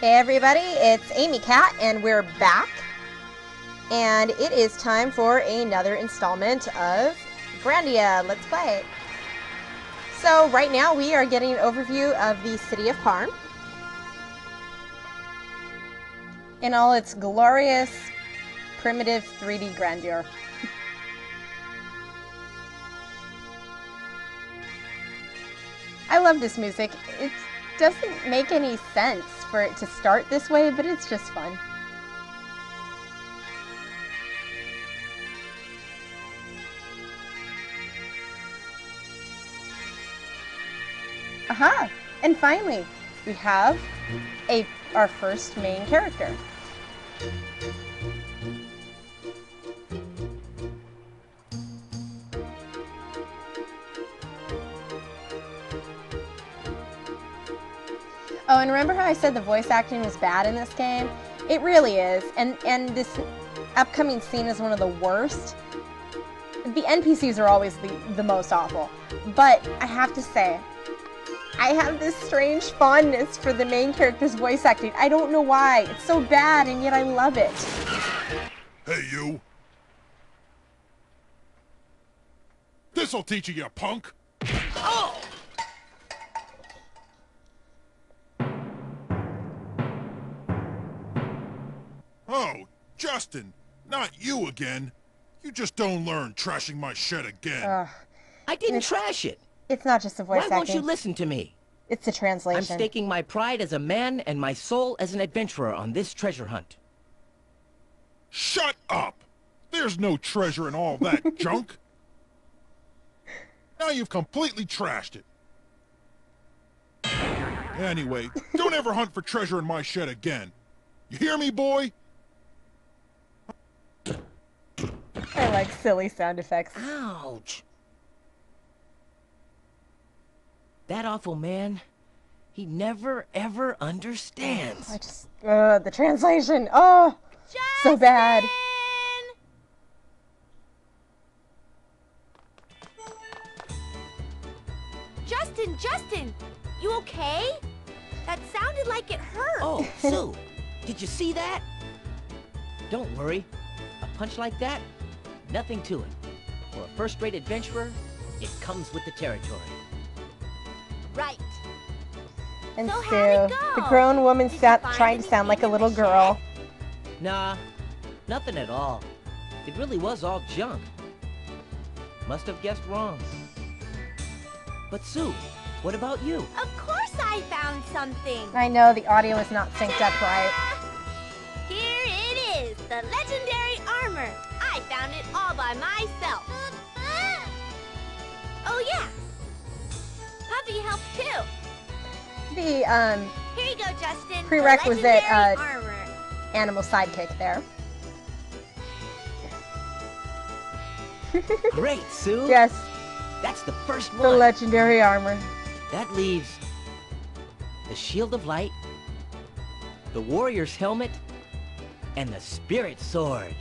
Hey everybody, it's Amy Cat and we're back. And it is time for another installment of Grandia. Let's play. So right now we are getting an overview of the city of Parm in all its glorious, primitive 3D grandeur. I love this music. It doesn't make any sense for it to start this way, but it's just fun. Aha! And finally, we have our first main character. Oh, and remember how I said the voice acting was bad in this game? It really is, and this upcoming scene is one of the worst. The NPCs are always the most awful, but I have to say, I have this strange fondness for the main character's voice acting. I don't know why. It's so bad, and yet I love it. Hey, you! This'll teach you, you punk! Oh! Oh, Justin! Not you again! You just don't learn trashing my shed again. I didn't trash it. It's not just the voice acting. Why won't you listen to me? It's the translation. I'm staking my pride as a man and my soul as an adventurer on this treasure hunt. Shut up! There's no treasure in all that junk! Now you've completely trashed it. Anyway, don't ever hunt for treasure in my shed again. You hear me, boy? I like silly sound effects. Ouch! That awful man, he never ever understands. The translation, oh, Justin! So bad. Justin, you okay? That sounded like it hurt. Oh, Sue, did you see that? Don't worry, a punch like that, nothing to it. For a first-rate adventurer, it comes with the territory. Right. And So Sue, how'd it the go? grown woman Did you trying find to sound like a anything in little the girl. Nah, nothing at all. It really was all junk. Must have guessed wrong. But Sue, what about you? Of course I found something. I know the audio is not synced up right. Here it is, the legendary armor. I found it all by myself. Oh yeah, Puppy helped too. The Here you go, Justin. the Prerequisite, legendary armor. animal sidekick there. Great, Sue. Yes, That's the first the one. legendary armor. That leaves the Shield of Light, the Warrior's Helmet, and the Spirit Sword.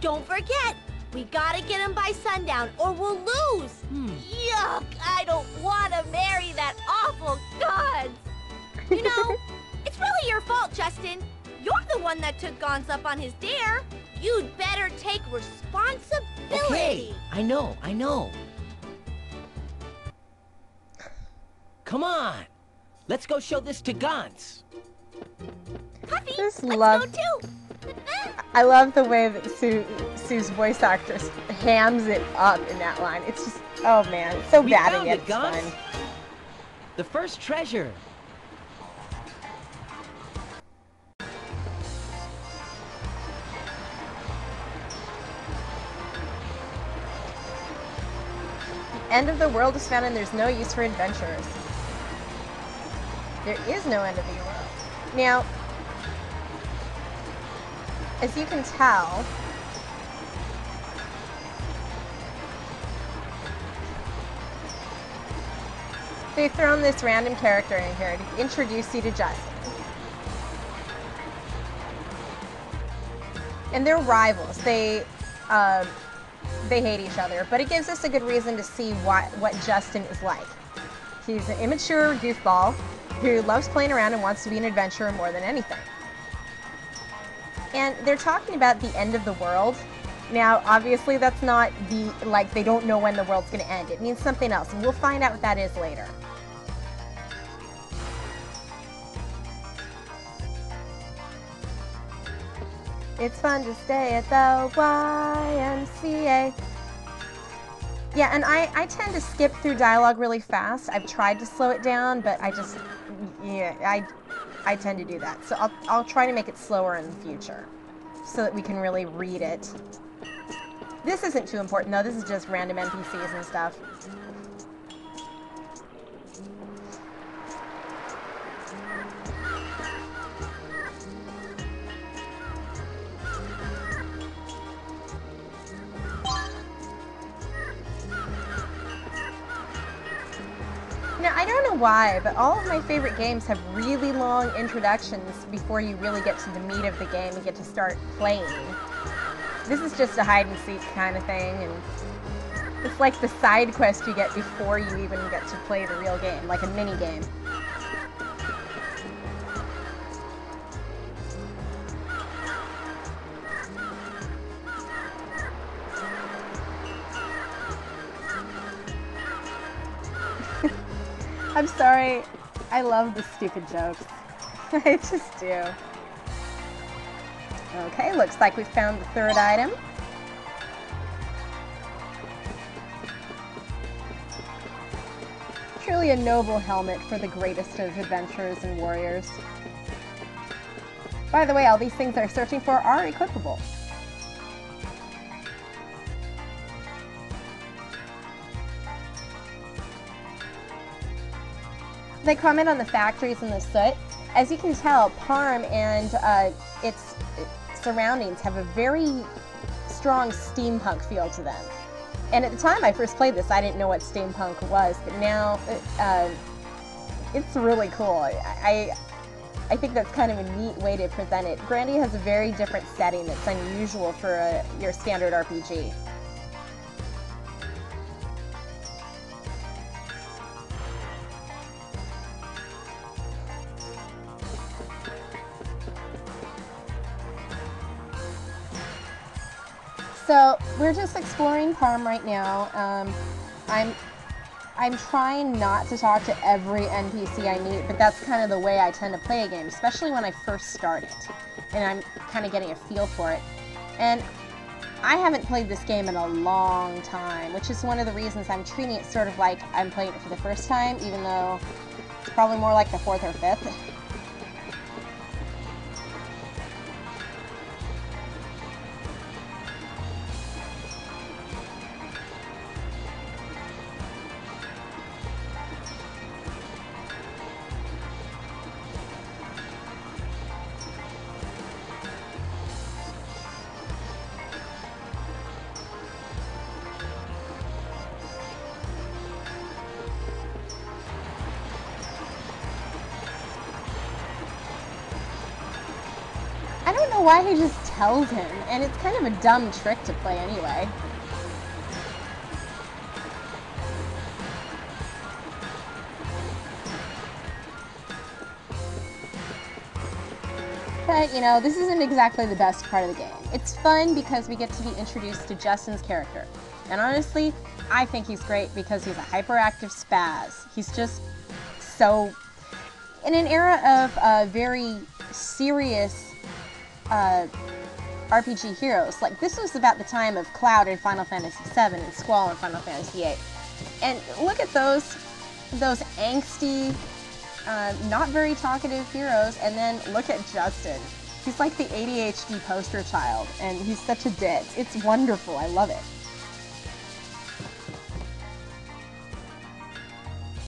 Don't forget, we gotta get him by sundown or we'll lose. Yuck, I don't want to marry that awful gods. You know, it's really your fault, Justin. You're the one that took Gons up on his dare. You'd better take responsibility. Okay, I know. Come on, let's go show this to Gons. Puppy, Just let's love- go too. I love the way that Sue's voice actress hams it up in that line. It's just, oh man, it's so We bad found and yet it, it's Gons. fun. The first treasure. The end of the world is found and there's no use for adventurers. There is no end of the world. Now, as you can tell, they've thrown this random character in here to introduce you to Justin. And they're rivals. They hate each other, but it gives us a good reason to see what Justin is like. He's an immature goofball who loves playing around and wants to be an adventurer more than anything. And they're talking about the end of the world. Now, obviously, that's not like, they don't know when the world's going to end. It means something else, and we'll find out what that is later. It's fun to stay at the YMCA. Yeah, and I tend to skip through dialogue really fast. I've tried to slow it down, but I tend to do that. So I'll try to make it slower in the future so that we can really read it. This isn't too important, though. This is just random NPCs and stuff. Now, I don't know why, but all of my favorite games have really long introductions before you really get to the meat of the game and get to start playing. This is just a hide-and-seek kind of thing, and it's like the side quest you get before you even get to play the real game, like a mini-game. I'm sorry, I love the stupid jokes. I just do. Okay, looks like we found the third item. Truly a noble helmet for the greatest of adventurers and warriors. By the way, all these things they're searching for are equipable. They comment on the factories and the soot. As you can tell, Parm and its surroundings have a very strong steampunk feel to them. And at the time I first played this, I didn't know what steampunk was, but now it's really cool. I think that's kind of a neat way to present it. Grandia has a very different setting that's unusual for your standard RPG. So we're just exploring Parm right now. I'm trying not to talk to every NPC I meet, but that's kind of the way I tend to play a game, especially when I first start it, and I'm kind of getting a feel for it. And I haven't played this game in a long time, which is one of the reasons I'm treating it sort of like I'm playing it for the first time, even though it's probably more like the fourth or fifth. I don't know why he just tells him, and it's kind of a dumb trick to play anyway. But, you know, this isn't exactly the best part of the game. It's fun because we get to be introduced to Justin's character. And honestly, I think he's great because he's a hyperactive spaz. He's just so... In an era of very serious RPG heroes, like this was about the time of Cloud in Final Fantasy VII and Squall in Final Fantasy VIII. And look at those angsty, not very talkative heroes, and then look at Justin. He's like the ADHD poster child, and he's such a ditz. It's wonderful. I love it.